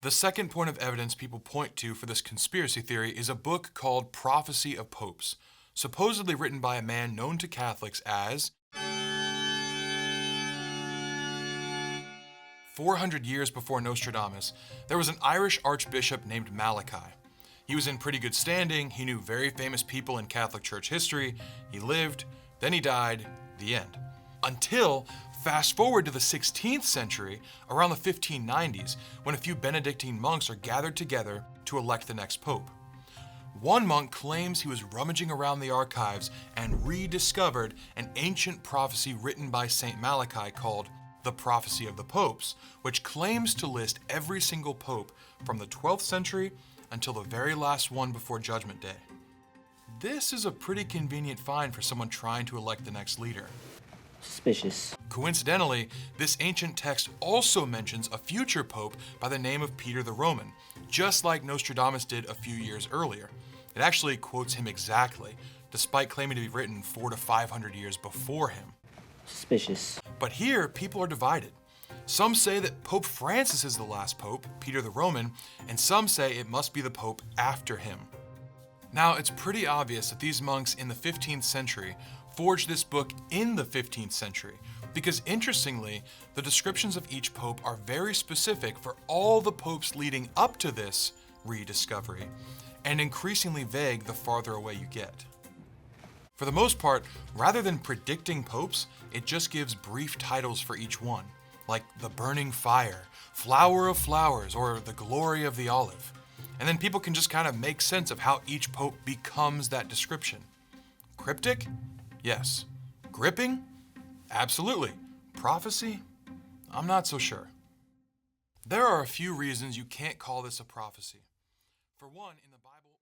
The second point of evidence people point to for this conspiracy theory is a book called Prophecy of Popes, supposedly written by a man known to Catholics as 400 years before Nostradamus. There was an Irish archbishop named Malachi. He was in pretty good standing, he knew very famous people in Catholic Church history, he lived, then he died, the end. Until, fast forward to the 16th century, around the 1590s, when a few Benedictine monks are gathered together to elect the next pope. One monk claims he was rummaging around the archives and rediscovered an ancient prophecy written by Saint Malachi called the Prophecy of the Popes, which claims to list every single pope from the 12th century until the very last one before Judgment Day. This is a pretty convenient find for someone trying to elect the next leader. Suspicious. Coincidentally, this ancient text also mentions a future pope by the name of Peter the Roman, just like Nostradamus did a few years earlier. It actually quotes him exactly, despite claiming to be written 400 to 500 years before him. Suspicious. But here, people are divided. Some say that Pope Francis is the last pope, Peter the Roman, and some say it must be the pope after him. Now, it's pretty obvious that these monks in the 15th century forged this book in the 15th century, because interestingly, the descriptions of each pope are very specific for all the popes leading up to this rediscovery, and increasingly vague the farther away you get. For the most part, rather than predicting popes, it just gives brief titles for each one, like the burning fire, flower of flowers, or the glory of the olive. And then people can just kind of make sense of how each pope becomes that description. Cryptic? Yes. Gripping? Absolutely. Prophecy? I'm not so sure. There are a few reasons you can't call this a prophecy. For one, in the Bible,